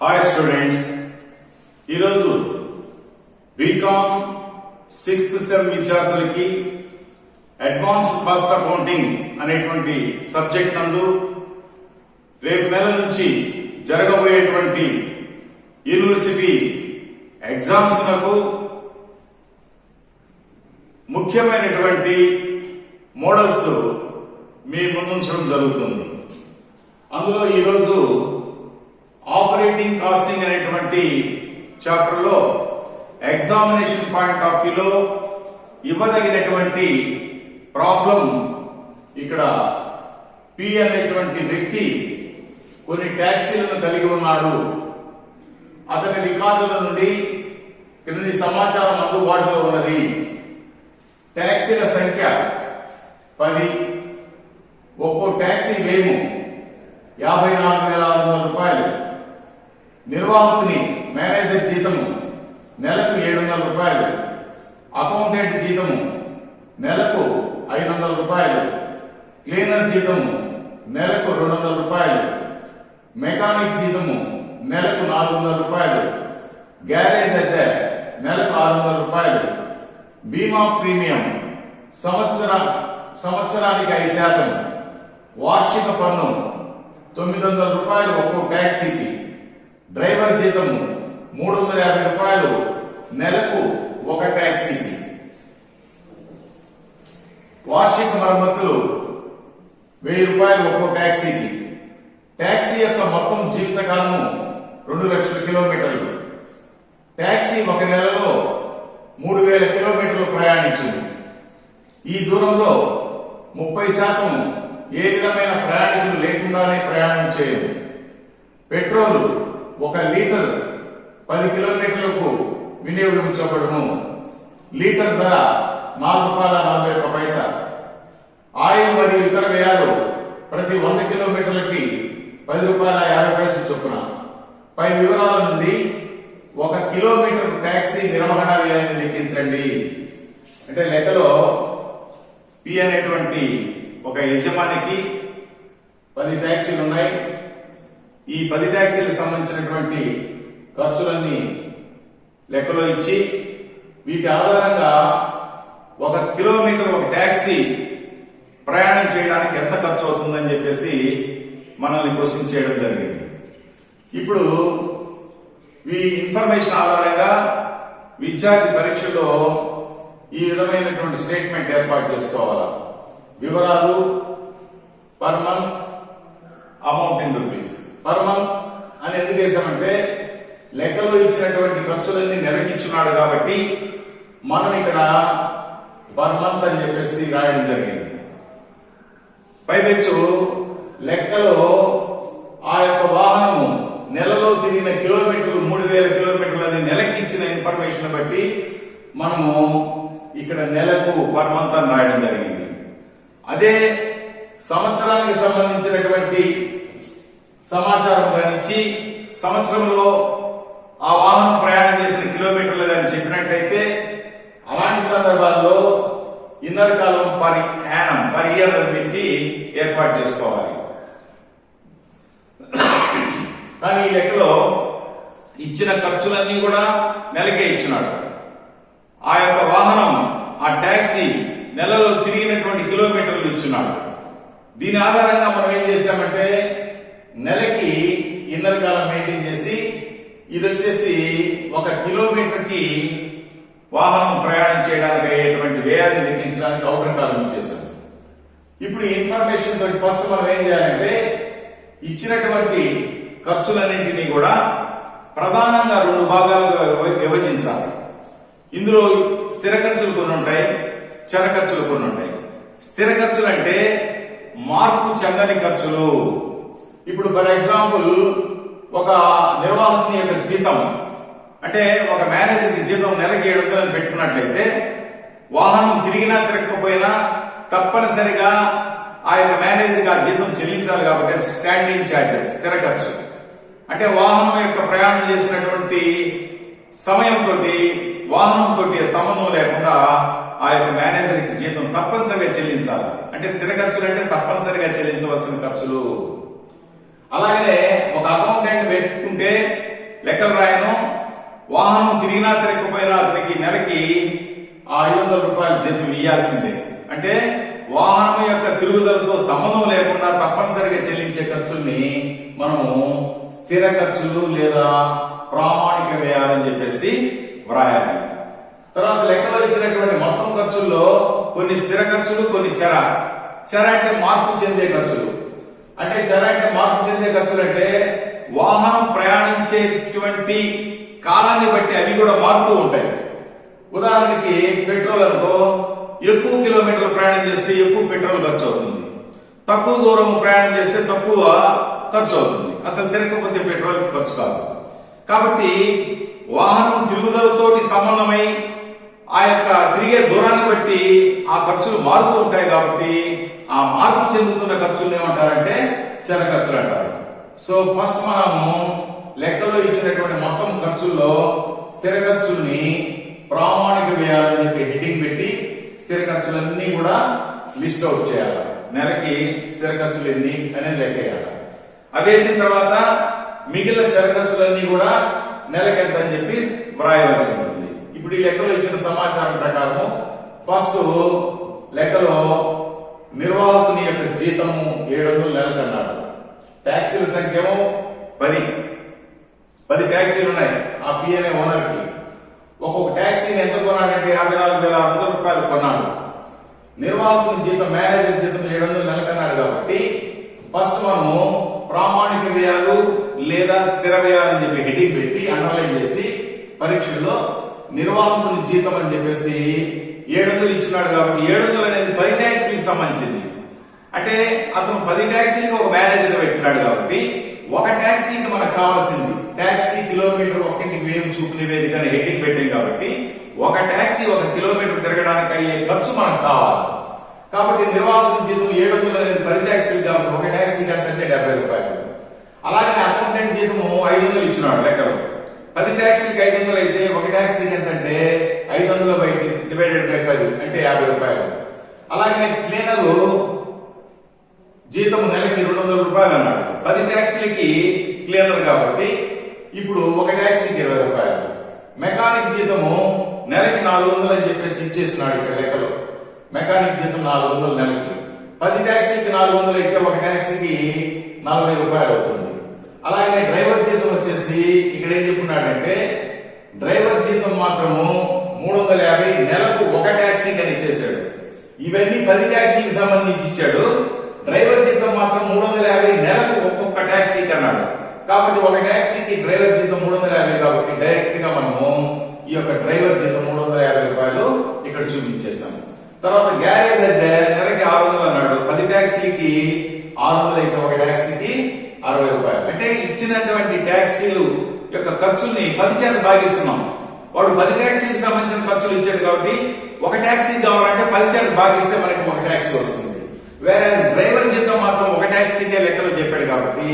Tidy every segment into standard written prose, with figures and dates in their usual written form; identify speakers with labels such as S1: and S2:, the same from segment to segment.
S1: Hi students, ఈరోజు BCom 6th sem విద్యార్థులకి advanced cost accounting అనేటువంటి సబ్జెక్ట్ నందు రేపు నెల నుంచి జరగబోయేటువంటి యూనివర్సిటీ ఎగ్జామ్స్ లకు ముఖ్యమైనటువంటి మోడల్స్ మీ ముందుంచడం జరుగుతుంది. అందులో ఈరోజు ఆపరేటింగ్ కాస్టింగ్ అనేటువంటి చాప్టర్ లో ఎగ్జామినేషన్ పాయింట్ ఆఫ్ వ్యూలో ఇవ్వదగినటువంటి ప్రాబ్లం ఇక్కడ పి అనేటువంటి వ్యక్తి కొన్ని ట్యాక్సీలను కలిగి ఉన్నాడు. అతని రికార్డుల నుండి క్రింది సమాచారం అందుబాటులో ఉన్నది. ట్యాక్సీల సంఖ్య 10, ఒక్కో ట్యాక్సీ వ్యయము 54,600 రూపాయలు, నిర్వాహకుని మేనేజర్ జీతము నెలకు 700 రూపాయలు, అకౌంటెంట్ జీతము నెలకు 500 రూపాయలు, క్లీనర్ జీతము నెలకు 200 రూపాయలు, మెకానిక్ జీతము నెలకు 400 రూపాయలు, గ్యారేజ్ అద్దె నెలకు 600 రూపాయలు, బీమా ప్రీమియం సంవత్సరానికి 5%, వార్షిక పన్ను 900 రూపాయలు ఒక్కో ట్యాక్సీకి, డ్రైవర్ జీతము 350 రూపాయలు నెలకు ఒక ట్యాక్సీకి, వార్షిక మరమ్మతులు 1000 రూపాయలు ఒక్కో ట్యాక్సీకి, ట్యాక్సీ యొక్క మొత్తం జీవితకాలము 2 లక్షల కిలోమీటర్లు, ట్యాక్సీ ఒక నెలలో 3000 కిలోమీటర్లు ప్రయాణించింది. ఈ దూరంలో 30% ఏ విధమైన ప్రయాణికులు లేకుండానే ప్రయాణం చేయదు. Petrol 1 litre 10 కిలోమీటర్లకు వినియోగించబడును. లీటర్ ధర ₹4.41. ఆయిల్ మరియు ఇతర వ్యయాలు ప్రతి 100 కిలోమీటర్లకి ₹10.50 చొప్పున. పై వివరాల నుండి 1 కిలోమీటర్ ట్యాక్సీ నిర్వహణ వ్యయాన్ని లెక్కించండి. అంటే లెక్కలో పి అనేటువంటి ఒక యజమానికి 10 ట్యాక్సీలు ఉన్నాయి. ఈ 10 ట్యాక్సీలకు సంబంధించినటువంటి ఖర్చులన్నీ లెక్కలో ఇచ్చి వీటి ఆధారంగా 1 కిలోమీటర్ ఒక ట్యాక్సీ ప్రయాణం చేయడానికి ఎంత ఖర్చు అవుతుందని చెప్పేసి మనల్ని క్వశ్చన్ చేయడం జరిగింది. ఇప్పుడు ఈ ఇన్ఫర్మేషన్ ఆధారంగా విద్యార్థి పరీక్షలో ఈ విధమైనటువంటి స్టేట్మెంట్ ఏర్పాటు చేసుకోవాలా. వివరాలు per month, amount in rupees. Per month అని ఎందుకు వేసామంటే లెక్కలో ఇచ్చినటువంటి ఖర్చులన్నీ నెలకిచ్చున్నాడు కాబట్టి మనం ఇక్కడ పర్ మంత్ అని చెప్పేసి రాయడం జరిగింది. పైపెచ్చు లెక్కలో ఆ యొక్క వాహనము నెలలో తిరిగిన కిలోమీటర్లు 3000 కిలోమీటర్లు అని నెలకిచ్చిన ఇన్ఫర్మేషన్ బట్టి మనము ఇక్కడ నెలకు పర్ మంత్ అని రాయడం జరిగింది. అదే సంవత్సరానికి సంబంధించినటువంటి సమాచారం కానిచ్చి సంవత్సరంలో ఆ వాహనం ప్రయాణం చేసిన కిలోమీటర్లు కానీ చెప్పినట్లయితే అలాంటి సందర్భాల్లో ఇన్నర్ కాలం పర్ యానం పర్ ఇయర్ అని పెట్టి ఏర్పాటు చేసుకోవాలి. కానీ ఈ లెక్కలో ఇచ్చిన ఖర్చులన్నీ కూడా నెలకే ఇచ్చినాడు. ఆ యొక్క వాహనం ఆ ట్యాక్సీ నెలలో తిరిగినటువంటి కిలోమీటర్లు ఇచ్చినాడు. దీని ఆధారంగా మనం ఏం చేశామంటే నెలకి ఇన్నర్ కాలం మెయింటైన్ చేసి ఇది వచ్చేసి 1 కిలోమీటర్ కి వాహనం ప్రయాణం చేయడానికి అయ్యేటువంటి వ్యయాన్ని లెక్కించడానికి అవుటర్ కాలం ఇచ్చేసాం. ఇప్పుడు ఈ ఇన్ఫర్మేషన్ తోటి ఫస్ట్ మనం ఏం చేయాలంటే ఇచ్చినటువంటి ఖర్చులన్నింటినీ కూడా ప్రధానంగా 2 భాగాలుగా విభజించాలి. ఇందులో స్థిర ఖర్చులు కొన్ని ఉంటాయి, చర ఖర్చులు కొన్ని ఉంటాయి. స్థిర ఖర్చులు అంటే మార్పు చెందని ఖర్చులు. ఇప్పుడు ఫర్ ఎగ్జాంపుల్ ఒక నిర్వాహకుని యొక్క జీతం అంటే ఒక మేనేజర్ కి జీతం నెలకి 700 పెట్టుకున్నట్లయితే వాహనం తిరిగినా తిరగకపోయినా తప్పనిసరిగా ఆ యొక్క మేనేజర్ ఆ జీతం చెల్లించాలి కాబట్టి స్టాండింగ్ ఛార్జెస్ స్థిర ఖర్చు. అంటే వాహనం యొక్క ప్రయాణం చేసినటువంటి సమయంతో వాహనంతో సంబంధం లేకుండా ఆ యొక్క మేనేజర్ కి జీతం తప్పనిసరిగా చెల్లించాలి. అంటే స్థిర ఖర్చులు అంటే తప్పనిసరిగా చెల్లించవలసిన ఖర్చులు. అలాగే ఒక అకౌంటెంట్ పెట్టుకుంటే లెక్కలు రాయను. వాహనం తిరిగినా తిరగకపోయినా అతనికి నెలకి ఆ 500 రూపాయల జీతం ఇవ్వాల్సిందే. అంటే వాహనం యొక్క తిరుగుదలతో సంబంధం లేకుండా తప్పనిసరిగా చెల్లించే ఖర్చుల్ని మనము స్థిర ఖర్చులు లేదా ప్రామాణిక వ్యయాలని చెప్పేసి వ్రాయాలి. తర్వాత లెక్కలో ఇచ్చినటువంటి మొత్తం ఖర్చుల్లో కొన్ని స్థిర ఖర్చులు, కొన్ని చర. చర అంటే మార్పు చెందే ఖర్చులు. అంటే చర అంటే మార్పు చెందే ఖర్చులు అంటే వాహనం ప్రయాణించేటువంటి కాలాన్ని బట్టి అవి కూడా మారుతూ ఉంటాయి. ఉదాహరణకి పెట్రోల్ అనుకో, ఎక్కువ కిలోమీటర్లు ప్రయాణం చేస్తే ఎక్కువ పెట్రోల్ ఖర్చు అవుతుంది, తక్కువ దూరం ప్రయాణం చేస్తే తక్కువ ఖర్చు అవుతుంది, అసలు తిరగకపోతే పెట్రోల్ ఖర్చు కాదు. కాబట్టి వాహనం తిరుగుదలతోటి సంబంధమై ఆ యొక్క తిరిగే దూరాన్ని బట్టి ఆ ఖర్చులు మారుతూ ఉంటాయి. కాబట్టి ఆ మార్పు చెందుతున్న ఖర్చులు ఏమంటారంటే చర ఖర్చులు అంటారు. సో ఫస్ట్ మనము లెక్కలో ఇచ్చినటువంటి మొత్తం ఖర్చుల్లో స్థిర ఖర్చుల్ని ప్రామాణిక వ్యయాలని చెప్పి హెడ్డింగ్ పెట్టి స్థిర ఖర్చులన్నీ కూడా లిస్ట్ అవుట్ చేయాలి. నెలకి స్థిర ఖర్చులు ఎన్ని అనేది లెక్కేయాలి. అవి వేసిన తర్వాత మిగిలిన చర ఖర్చులన్నీ కూడా నెలకి ఎంత అని చెప్పి వ్రాయవలసి ఉంటుంది. ఇప్పుడు ఈ లెక్కలో ఇచ్చిన సమాచారం ప్రకారం ఫస్ట్ లెక్కలో నిర్వాహకుని యొక్క జీతము 700 నెలకు అన్నాడు. ట్యాక్సీల సంఖ్య 10 ట్యాక్సీలు ఉన్నాయి ఆ పిఎన్ఏ ఓనర్ కి. ఒక్కొక్క ట్యాక్సీని ఎంత కొన్నాడంటే 54,600 రూపాయలు కొన్నాడు. నిర్వాహకుని జీతం, మేనేజర్ జీతం 700 నెలకు అన్నాడు. కాబట్టి ఫస్ట్ మనము ప్రామాణిక వ్యయాలు లేదా స్థిర వ్యయాలు అని చెప్పి హెడ్డింగ్ పెట్టి అండర్లైన్ చేసి పరీక్షల్లో నిర్వాహకుని జీతం అని చెప్పేసి 700 ఇచ్చినాడు. కాబట్టి 700 అనేది 10 ట్యాక్సీకి సంబంధించింది. అంటే అతను 10 ట్యాక్సీకి ఒక మేనేజర్ పెట్టినాడు. కాబట్టి ఒక ట్యాక్సీకి మనకు కావాల్సింది ట్యాక్సీ కిలోమీటర్ ఒక్కింటికి వేలు చూపు నివేదిక అని హెడ్డింగ్ పెట్టాం. కాబట్టి ఒక ట్యాక్సీ 1 కిలోమీటర్ తిరగడానికి అయ్యే ఖర్చు మనకు కావాలి. కాబట్టి నిర్వాహకుని జీతం 700 అనేది 10 ట్యాక్సీలు కాబట్టి ఒక ట్యాక్సీ అంటే 70 రూపాయలు. అలాగే అకౌంటెంట్ జీతము 500 ఇచ్చినాడు లెక్కలో. 10 ట్యాక్సీకి 500 అయితే ఒక ట్యాక్సీకి ఎంతంటే 500 డివైడెడ్ బై 10 అంటే 50 రూపాయలు. అలాగే క్లీనర్ జీతం నెలకి 200 రూపాయలు అన్నాడు. 10 ట్యాక్సీలకి క్లీనర్ కాబట్టి ఇప్పుడు ఒక ట్యాక్సీకి 20 రూపాయలు. మెకానిక్ జీతము నెలకి 400 అని చెప్పేసి ఇచ్చేస్తున్నాడు ఇక్కడ లెక్కలో. మెకానిక్ జీతం 400 నెలకి. 10 ట్యాక్సీకి 400 అయితే ఒక ట్యాక్సీకి 40 రూపాయలు అవుతుంది. అలాగే డ్రైవర్ జీతం వచ్చేసి ఇక్కడ ఏం చెప్పున్నాడంటే డ్రైవర్ జీతం మాత్రము 350 నెలకు ఒక ట్యాక్సీకి అని ఇచ్చేసాడు. ఇవన్నీ 10 ట్యాక్సీకి సంబంధించి ఇచ్చాడు. డ్రైవర్ జీతం మాత్రం 350 నెలకు ఒక్కొక్క ట్యాక్సీకి అన్నాడు. కాబట్టి ఒక ట్యాక్సీకి డ్రైవర్ జీతం 350 కాబట్టి డైరెక్ట్ గా మనము ఈ యొక్క డ్రైవర్ జీతం 350 రూపాయలు ఇక్కడ చూపించేసాం. తర్వాత గ్యారేజ్ అయితే నెలకి 600 అన్నాడు. 10 ట్యాక్సీకి 600 అయితే ఒక ట్యాక్సీకి 60 రూపాయలు. అంటే ఇచ్చినటువంటి ట్యాక్సీలు యొక్క ఖర్చుల్ని 10 చేత భాగిస్తున్నాం. వాడు 10 ట్యాక్సీకి సంబంధించిన ఖర్చులు ఇచ్చాడు కాబట్టి ఒక ట్యాక్సీ కావాలంటే 10 చేత భాగిస్తే మనకి ఒక ట్యాక్సీ వస్తుంది. వేరే డ్రైవర్ జీతం మాత్రం ఒక ట్యాక్సీకే లెక్కలో చెప్పాడు కాబట్టి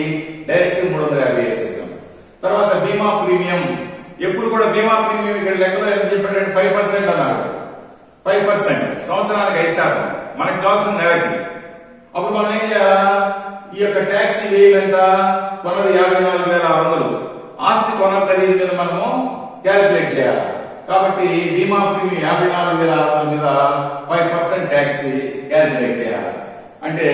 S1: డైరెక్ట్ 350 వేసేసాం. తర్వాత బీమా ప్రీమియం, ఎప్పుడు కూడా బీమా ప్రీమియం ఇక్కడ లెక్కలో ఎంత చెప్పాడంటే 5% అన్నాడు. 5% సంవత్సరానికి 5%, మనకు కావాల్సిన నెలకి. అప్పుడు మనం ఏం చేయాలా, ఈ యొక్క ట్యాక్సీ వ్యయం ఎంత, కొన్నది 54,600, ఆస్తి కొన్న ఖరీదు మీద మనము క్యాలిక్యులేట్ చేయాలి. కాబట్టి బీమా ప్రీమియం 54,600 మీద 5% ట్యాక్సీ క్యాలిక్యులేట్ చేయాలి. అంటే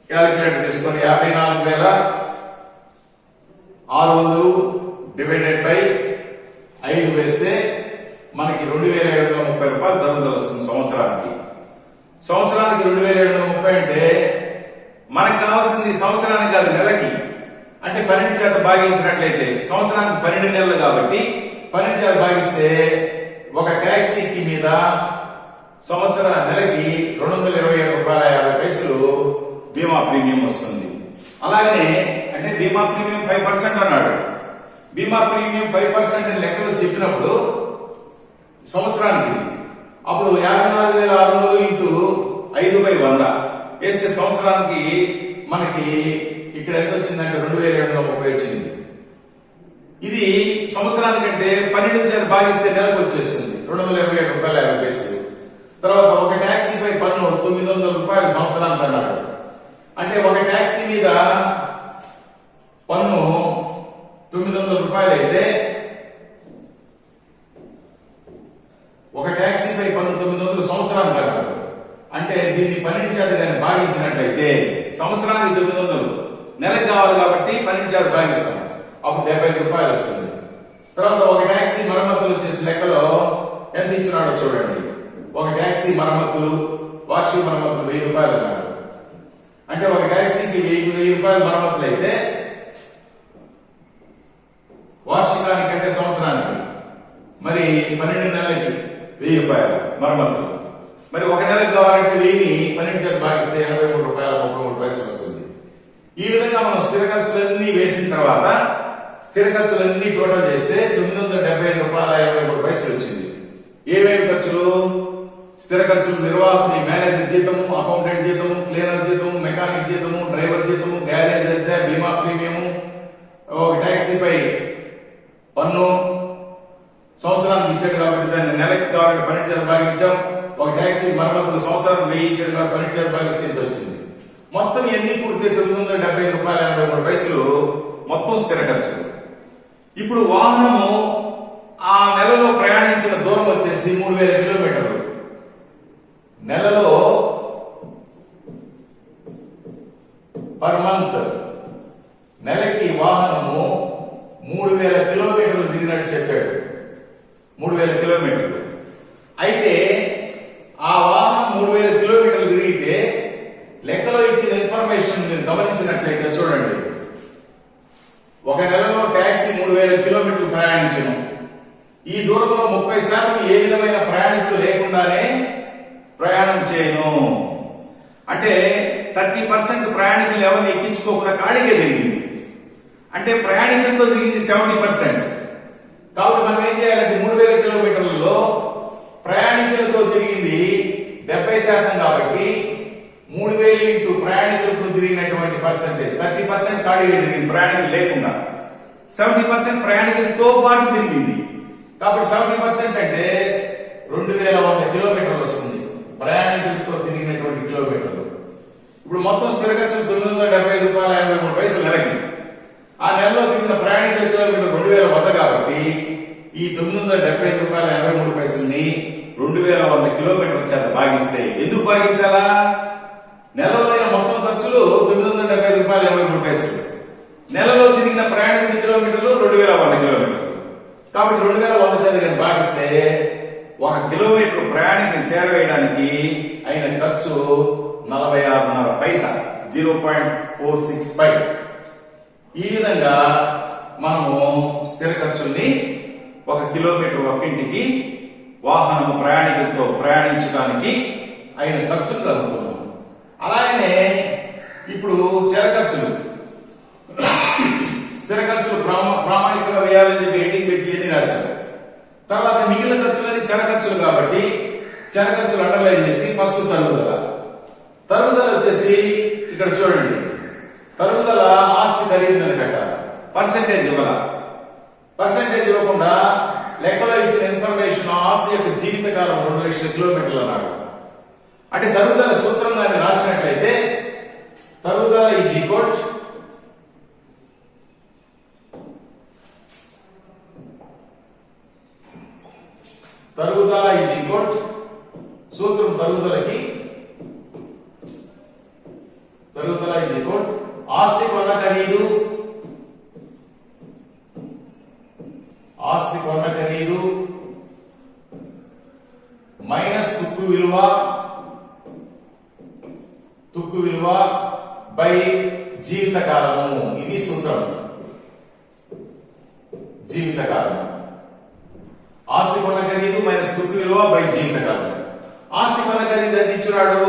S1: క్యాలిక్యులేటర్ తీసుకొని 54,600 డివైడెడ్ బై 5 వేస్తే మనకి 2,730 రూపాయలు తరుగుదల వస్తుంది సంవత్సరానికి. సంవత్సరానికి 2,730 అంటే మనకు కావాల్సింది సంవత్సరానికి కాదు, నెలకి. అంటే 12 చేత భాగించినట్లయితే సంవత్సరానికి 12 నెలలు కాబట్టి 12 చేత భాగిస్తే ఒక ట్యాక్సీకి మీద సంవత్సర నెలకి 227 రూపాయల 50 పైసలు బీమా ప్రీమియం వస్తుంది. అలాగే అంటే బీమా ప్రీమియం 5% అన్నాడు. బీమా ప్రీమియం 5% లెక్కలో చెప్పినప్పుడు సంవత్సరానికి అప్పుడు 54,600 ఇంటూ 5/100 వేస్తే సంవత్సరానికి మనకి ఇక్కడ ఎంత వచ్చిందంటే 2,730 వచ్చింది. ఇది సంవత్సరానికంటే 12 చేత భాగిస్తే నెలకు వచ్చేస్తుంది 227 రూపాయల 50 పైసలు. తర్వాత ఒక ట్యాక్సీపై పన్ను 900 రూపాయలు సంవత్సరానికి అన్నాడు. అంటే ఒక ట్యాక్సీ మీద పన్ను 900 రూపాయలు అయితే ఒక ట్యాక్సీపై పన్ను 900 సంవత్సరానికి కట్టాలి. అంటే దీన్ని 12 చేత కానీ భాగించినట్లయితే సంవత్సరానికి 900, నెలకు కావాలి కాబట్టి 12 చేత భాగిస్తాం, అప్పుడు 75 రూపాయలు వస్తుంది. తర్వాత ఒక ట్యాక్సీ మరమ్మతులు వచ్చేసి లెక్కలో ఎంత ఇచ్చినాడో చూడండి. ఒక ట్యాక్సీ మరమ్మతులు, వార్షిక మరమ్మతులు 1000 రూపాయలు అన్నాడు. అంటే ఒక ట్యాక్సీకి 1000 రూపాయలు మరమ్మతులు అయితే వార్షికానికి అంటే సంవత్సరానికి మరి 12 నెలలకి 1000 రూపాయలు మరమ్మతులు. మరి ఒక నెలకు కావాలంటే 1000ని 12 చేత భాగిస్తే 83 రూపాయలు 33 పైసలు వస్తుంది. ఈ విధంగా మనం స్థిర ఖర్చులన్నీ వేసిన తర్వాత స్థిర ఖర్చులన్నీ టోటల్ చేస్తే 975 రూపాయల 83 పైసలు వచ్చింది. ఏమేమి ఖర్చులు? స్థిర ఖర్చులు నిర్వాహకుని మేనేజర్ జీతము, అకౌంటెంట్ జీతము, క్లీనర్ జీతము, మెకానిక్ జీతము, డ్రైవర్ జీతము, గ్యారేజ్ అద్దె, బీమా ప్రీమియము, ఒక ట్యాక్సీపై పన్ను సంవత్సరానికి ఇచ్చాడు కాబట్టి దాన్ని నెలకి కావాలంటే 12 చేత భాగించాం. ఒక ట్యాక్సీ మరమ్మతులు సంవత్సరానికి 1000 ఇచ్చాడు కాబట్టి 12 చేత భాగిస్తే ఇంత వచ్చింది. మొత్తం ఎన్ని పూర్తి 975 రూపాయల 83 పైసలు మొత్తం స్థిర ఖర్చులు. ఇప్పుడు వాహనము ఆ నెలలో ప్రయాణించిన దూరం వచ్చేసి 3000 కిలోమీటర్లు. నెలలో పర్ మంత్ నెలకి వాహనము 3000 కిలోమీటర్లు తిరిగినట్టు చెప్పాడు. 3000 కిలోమీటర్లు అయితే ఆ వాహనం 3000 కిలోమీటర్లు తిరిగితే లెక్కలో ఇచ్చిన ఇన్ఫర్మేషన్ మీరు గమనించినట్లయితే చూడండి. ఒక నెలలో ట్యాక్సీ 3000 కిలోమీటర్లు ప్రయాణించను. ఈ దూరంలో 30% ఏ విధమైన ప్రయాణికులు లేకుండానే ప్రయాణం చేయను. అంటే 30% ప్రయాణికులు ఎవరిని ఎక్కించుకోకుండా ఖాళీగా తిరిగింది. అంటే ప్రయాణికులతో తిరిగింది 70%. కాబట్టి మనం ఏం చేయాలంటే 3000 కిలోమీటర్లలో ప్రయాణికులతో తిరిగింది 70% కాబట్టి 3000 ఇంటూ ప్రయాణికులతో తిరిగినటువంటి పర్సెంటేజ్ 30% ఖాళీగా తిరిగింది ప్రయాణికులు లేకుండా. 70% ప్రయాణికులతో పాటు తిరిగింది కాబట్టి 70% అంటే 2100 కిలోమీటర్లు వస్తుంది ప్రయాణికులతో తిరిగినటువంటి కిలోమీటర్లు. ఇప్పుడు మొత్తం స్థిర ఖర్చులు 975 రూపాయల 83 పైసలు నెలకి. ఆ నెలలో తిరిగిన ప్రయాణికుల కిలోమీటర్ 2100 కాబట్టి ఈ 975 రూపాయల 83 పైసల్ని 2100 కిలోమీటర్ల చేత భాగిస్తే, ఎందుకు భాగించాలా? నెలలో అయిన మొత్తం ఖర్చులు 975 రూపాయల 83 పైసలు, నెలలో తిరిగిన ప్రయాణికుల కిలోమీటర్లు 2100 కిలోమీటర్లు. కాబట్టి 2100 చేత కానీ భాగిస్తే 1 కిలోమీటర్ ప్రయాణికుని చేరవేయడానికి అయిన ఖర్చు 46.5 పైసా, 0.465. ఈ విధంగా మనము స్థిర ఖర్చుల్ని 1 కిలోమీటర్ ఒక్కింటికి వాహనము ప్రయాణికులతో ప్రయాణించడానికి అయిన ఖర్చులు కనుక్కున్నాం. అలాగనే ఇప్పుడు చర ఖర్చులు, స్థిర ఖర్చులు ప్రామాణికంగా వేయాలని చెప్పి హెడ్డింగ్ పెట్టి ఎన్ని రాశారు. తర్వాత మిగిలిన ఖర్చులని చర ఖర్చులు కాబట్టి చర ఖర్చులు అండర్లైన్ చేసి ఫస్ట్ తరుగుదల వచ్చేసి ఇక్కడ చూడండి. తరుగుదల ఆస్తి ఖరీదుని కట్టాలి, పర్సెంటేజ్ ఇవ్వకుండా లెక్కలో ఇచ్చిన ఇన్ఫర్మేషన్ ఆస్తి యొక్క జీవితకాలం 2 లక్షల కిలోమీటర్లు అన్నాడు. అంటే తరుగుదల సూత్రం దాన్ని రాసినట్లయితే తరుగుదల ఈజ్ ఈక్వల్ సూత్రం తరుగుదల ఈజ్ ఈక్వల్ ఆస్తి కొన్న ఖరీదు మైనస్ తుక్కు విలువ బై జీవితకాలము. ఇది సూత్రం. జీవితకాలం ఆస్తి కొన్న ఖరీదు మైనస్ తుక్కు విలువ బై జీవితకాలం. ఆస్తి కొన్న ఖరీదు ఎంత ఇచ్చాడు?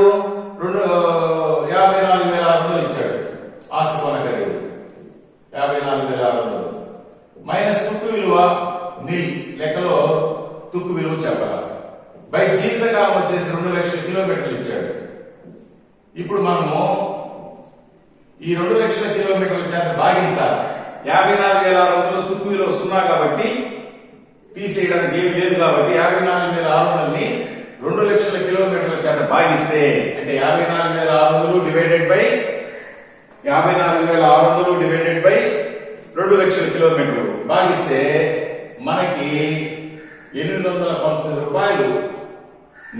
S1: 54,600 ఇచ్చాడు. ఆస్తి కొన్న ఖరీదు 54,600 మైనస్ తుక్కు విలువ నిల్, లెక్కలో తుక్కు విలువ చెప్పాలి. బై జీవితకాలం వచ్చేసి 2 లక్షల కిలోమీటర్లు ఇచ్చాడు. ఇప్పుడు మనము ఈ 2 లక్షల కిలోమీటర్ల చేత భాగించాలి. 54,600 తుక్కు విలువ 0 కాబట్టి తీసేయడానికి ఏమి లేదు కాబట్టి 54,600ని 2 లక్షల కిలోమీటర్ల చేత భాగిస్తే అంటే 54,600 డివైడెడ్ బై 2 లక్షల కిలోమీటర్లు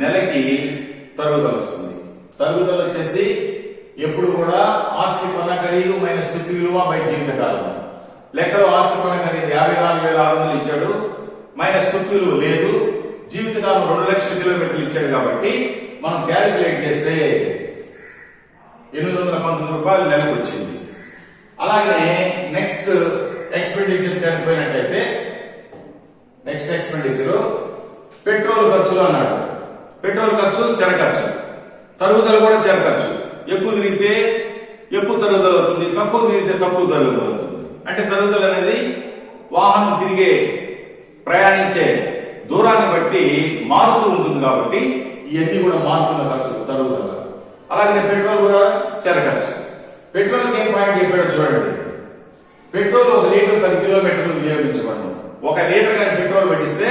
S1: నెలకి తరుగుదల వస్తుంది. తరుగుదల వచ్చేసి ఎప్పుడు కూడా ఆస్తి కొన్న ఖరీదు మైనస్ తుది విలువ బై జీవితకాలం. లెక్కలో ఆస్తి కొన్న ఖరీదు 54,600 ఇచ్చాడు, మైనస్ తుది విలువ లేదు, జీవితకాలం 2 లక్షల కిలోమీటర్లు ఇచ్చాడు కాబట్టి మనం క్యాలిక్యులేట్ చేస్తే 819 రూపాయలు నెలకు వచ్చింది. అలాగే నెక్స్ట్ ఎక్స్పెండిచర్ కనిపోయినట్టయితే నెక్స్ట్ ఎక్స్పెండిచర్ పెట్రోల్ ఖర్చులు అన్నాడు. పెట్రోల్ ఖర్చు చెర ఖర్చు, తరుగుదల కూడా చెర ఖర్చు. ఎక్కువ తిరిగితే ఎక్కువ తరుగుదల అవుతుంది, తక్కువ తిరిగితే తక్కువ తరుగుదల అవుతుంది. అంటే తరుగుదల అనేది వాహనం తిరిగే ప్రయాణించే దూరాన్ని బట్టి మారుతూ ఉంటుంది కాబట్టి ఇవన్నీ కూడా మారుతున్న ఖర్చు తరుగుదల. అలాగే పెట్రోల్ కూడా చెర ఖర్చు. పెట్రోల్కి ఏం పాయింట్ చెప్పాడో చూడండి. పెట్రోల్ 1 లీటర్ 10 కిలోమీటర్లు వినియోగించబడను. 1 లీటర్ కానీ పెట్రోల్ పట్టిస్తే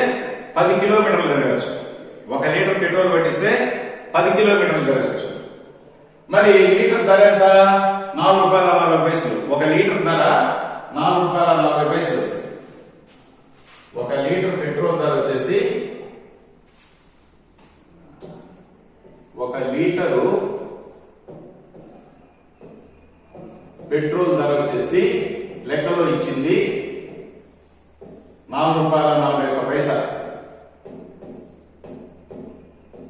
S1: 10 కిలోమీటర్లు తిరగచ్చు. 1 లీటర్ పెట్రోల్ పట్టిస్తే 10 కిలోమీటర్లు తిరగచ్చు. మరి లీటర్ ధర ఎంత? 4 రూపాయల 40 పైసలు. 1 లీటర్ ధర 4 రూపాయల 40 పైసలు. 1 లీటర్ పెట్రోల్ ధర వచ్చేసి 1 లీటరు పెట్రోల్ ధర వచ్చేసి లెక్కలో ఇచ్చింది 4 రూపాయల 41 పైసా.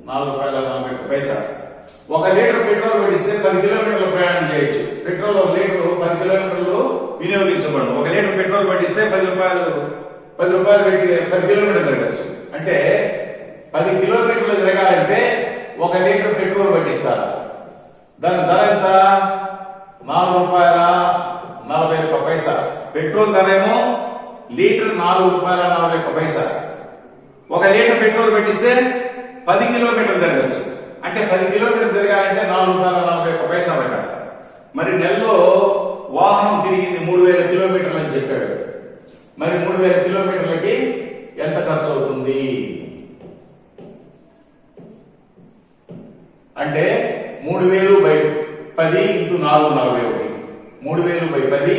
S1: 4 రూపాయల 41 పైసా. 1 లీటర్ పెట్రోల్ పడిస్తే 10 కిలోమీటర్లు ప్రయాణం చేయొచ్చు. పెట్రోల్ 1 లీటర్ 10 కిలోమీటర్లు వినియోగించబడను. 1 లీటర్ పెట్రోల్ పడిస్తే 10 రూపాయలు పెట్టి 10 కిలోమీటర్లు తిరగచ్చు. అంటే 10 కిలోమీటర్లు తిరగాలంటే 1 లీటర్ పెట్రోల్ పట్టించాలి. దాని ధర ఎంత? 4 రూపాయల 41 పైసా. పెట్రోల్ ధర ఏమో లీటర్ 4 రూపాయల 41 పైసా. 1 లీటర్ పెట్రోల్ పెట్టిస్తే 10 కిలోమీటర్లు తిరగచ్చు. అంటే 10 కిలోమీటర్లు తిరగాలంటే 4 రూపాయల 41 పైసా పెట్టాలి. మరి నెలలో వాహనం తిరిగింది 3000 కిలోమీటర్లు అని చెప్పాడు. మరి 3000 కిలోమీటర్లకి ఎంత ఖర్చు అవుతుంది అంటే 3000/10 ఇంటూ 441. 3000/10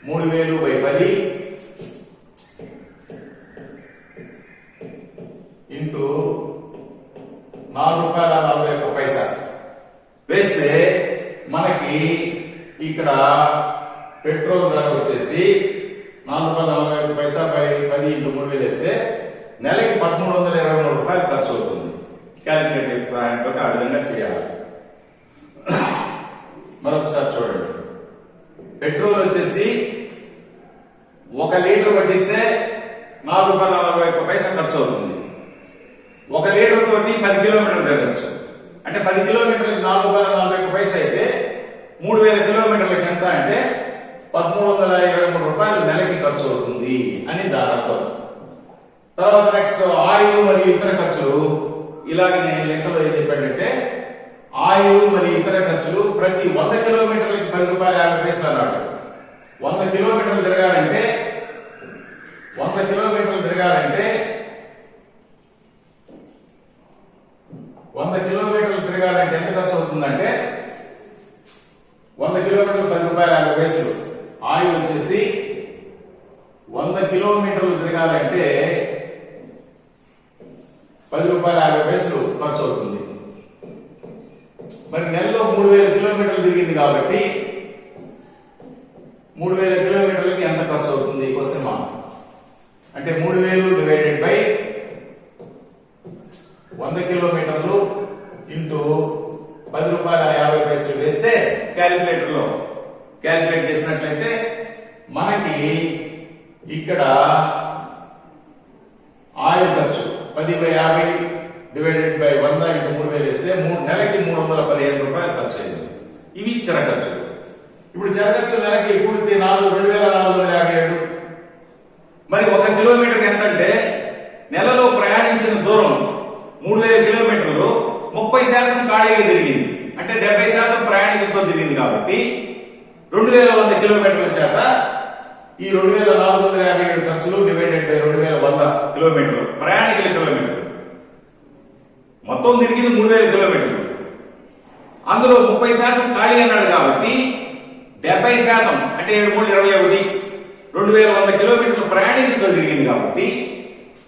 S1: 3000/10 ఇంటూ 4 రూపాయల 41 పైసా వేస్తే మనకి ఇక్కడ పెట్రోల్ ధర వచ్చేసి 4 రూపాయల 41 పైసా బై 10 ఇంటూ 3000 వేస్తే నెలకి 1323 రూపాయలు ఖర్చు అవుతుంది. క్యాలిక్యులేటర్ సహాయంతో ఆ విధంగా చేయాలి. మరొకసారి చూడండి. పెట్రోల్ వచ్చేసి 1 లీటర్ పట్టిస్తే 4 రూపాయల 41 పైసా ఖర్చు అవుతుంది. 1 లీటర్ తోటి 10 కిలోమీటర్లు తిరగచ్చు. అంటే 10 కిలోమీటర్లకు 4 రూపాయల 41 పైసా అయితే 3000 కిలోమీటర్లకు ఎంత అంటే 1323 రూపాయలు నెలకి ఖర్చు అవుతుంది అని దాని అర్థం. తర్వాత నెక్స్ట్ ఆయిల్ మరియు ఇతర ఖర్చులు. ఇలాగనే లెక్కలో ఏం చెప్పాడంటే ఆయిల్ మరియు ఇతర ఖర్చులు ప్రతి 100 కిలోమీటర్లకి 10 రూపాయల 50 పైసలు అన్నాడు. 100 కిలోమీటర్లు తిరగాలంటే 100 కిలోమీటర్లు తిరగాలంటే 100 కిలోమీటర్లు తిరగాలంటే ఎంత ఖర్చు అవుతుందంటే 100 కిలోమీటర్లు 10 రూపాయల 50 పైసలు. ఆయిల్ వచ్చేసి 100 కిలోమీటర్లు తిరగాలంటే 10 రూపాయల 50 పైసలు ఖర్చు అవుతుంది. మరి నెలలో 3000 కిలోమీటర్లు తిరిగింది కాబట్టి 3000 కిలోమీటర్లకి ఎంత ఖర్చు అవుతుంది క్వశ్చన్ మార్క్. అంటే 3000 డివైడెడ్ బై 100 కిలోమీటర్లు ఇంటూ 10 రూపాయల 50 పైసలు వేస్తే క్యాలిక్యులేటర్ లో క్యాలిక్యులేట్ చేసినట్లయితే మనకి ఇక్కడ ఆయిల్ ఖర్చు 10/50 డివైడెడ్ బై 100 ఇంటూ 3000 వేస్తే నెలకి 315 రూపాయలు ఖర్చు అయింది. ఇవి చెర ఖర్చులు. ఇప్పుడు చెర ఖర్చు నెలకి పూర్తి 2457. మరి 1 కిలోమీటర్ ఎంత అంటే నెలలో ప్రయాణించిన దూరం 3000 కిలోమీటర్లు 30% ఖాళీగా తిరిగింది. అంటే 70% ప్రయాణికులతో తిరిగింది కాబట్టి 2100 కిలోమీటర్ల చేత ఈ 2457 ఖర్చులు డివైడెడ్ బై 2100 కిలోమీటర్లు ప్రయాణికుల కిలోమీటర్లు మొత్తం తిరిగింది 3000 కిలోమీటర్లు. అందులో 30% ఖాళీ అన్నాడు కాబట్టి 70% అంటే 7/3 21 2100 కిలోమీటర్లు ప్రయాణికులతో తిరిగింది కాబట్టి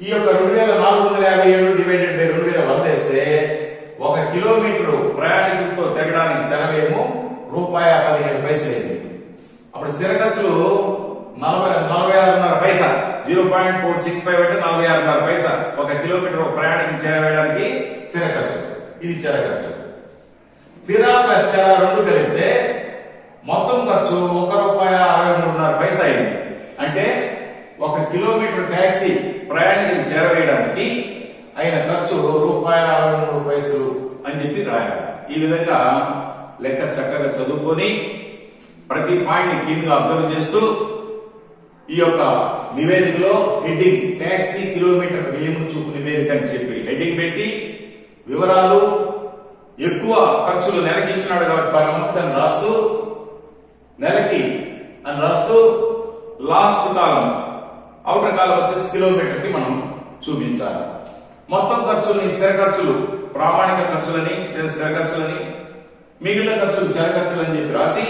S1: ఈ యొక్క 2457 డివైడెడ్ బై 2100
S2: వందేస్తే 1 కిలోమీటర్ ప్రయాణికులతో తిరగడానికి చలవేమో ₹15 అయింది. అప్పుడు స్థిర ఖర్చులు 46.5 పైసా. 0.465 అంటే 46.5 పైసా 1 కిలోమీటర్ ప్రయాణికులు చేరవేయడానికి స్థిర ఖర్చు. ఇది చర ఖర్చు. స్థిర ప్లస్ చర రెండు కలిపితే మొత్తం ఖర్చు ₹1.63 అయింది. అంటే 1 కిలోమీటర్ ట్యాక్సీ ప్రయాణికులు చేరవేయడానికి అయిన ఖర్చు ₹63 అని చెప్పి రాయాలి. ఈ విధంగా లెక్క చక్కగా చదువుకొని ప్రతి పాయింట్ క్లీన్ గా అబ్జర్వ్ చేస్తూ ఈ యొక్క నివేదికలో హెడ్డింగ్ ట్యాక్సీ కిలోమీటర్ వ్యయం చూపు నివేదిక అని చెప్పి హెడ్డింగ్ పెట్టి వివరాలు ఎక్కువ ఖర్చులు నెలకి ఇచ్చినాడు కాబట్టి పర్ మంత్ అని రాస్తూ నెలకి అని రాస్తూ లాస్ట్ కాలం అవుటర్ కాలం వచ్చేసి కిలోమీటర్ కి మనం చూపించాలి. మొత్తం ఖర్చులని స్థిర ఖర్చులు ప్రామాణిక ఖర్చులని లేదా స్థిర ఖర్చులని మిగిలిన ఖర్చులు చర ఖర్చులు అని చెప్పి రాసి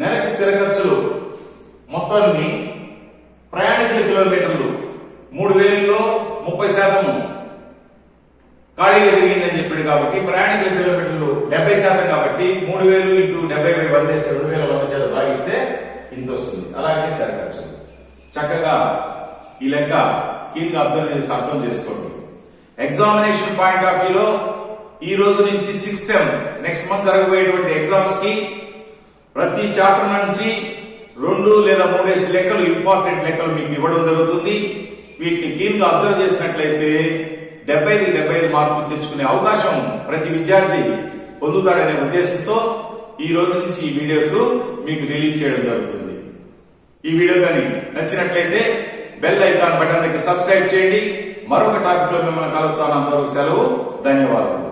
S2: నెలకి స్థిర ఖర్చులు మొత్తాన్ని ప్రయాణికుల కిలోమీటర్లు 3000లో 30% ఖాళీగా తిరిగిందని చెప్పాడు కాబట్టి ప్రయాణికుల కిలోమీటర్లు 70% కాబట్టి 3000 ఇంటూ 70/100 2100 భాగిస్తే ఇంత వస్తుంది. అలాగే చర ఖర్చులు చక్కగా ఈ లెక్క కీన్ అబ్జర్వ్ చేసి అర్థం చేసుకోండి. ఎగ్జామినేషన్ పాయింట్ ఆఫ్ వ్యూలో ఈ రోజు నుంచి 6th సెమ్ నెక్స్ట్ మంత్ జరగబోయేటువంటి ఎగ్జామ్స్ కి ప్రతి చాప్టర్ నుంచి 2 లేదా 3 లెక్కలు ఇంపార్టెంట్ లెక్కలు మీకు ఇవ్వడం జరుగుతుంది. వీటిని కీన్ గా అబ్జర్వ్ చేసినట్లయితే 75 మార్కులు తెచ్చుకునే అవకాశం ప్రతి విద్యార్థి పొందుతాడనే ఉద్దేశంతో ఈ రోజు నుంచి ఈ వీడియోస్ మీకు రిలీజ్ చేయడం జరుగుతుంది. ఈ వీడియో కానీ నచ్చినట్లయితే బెల్ ఐకాన్ బటన్ కి సబ్స్క్రైబ్ చేయండి. మరొక టాపిక్ లో మిమ్మల్ని కలుస్తాను. అంతవరకు సెలవు. ధన్యవాదాలు.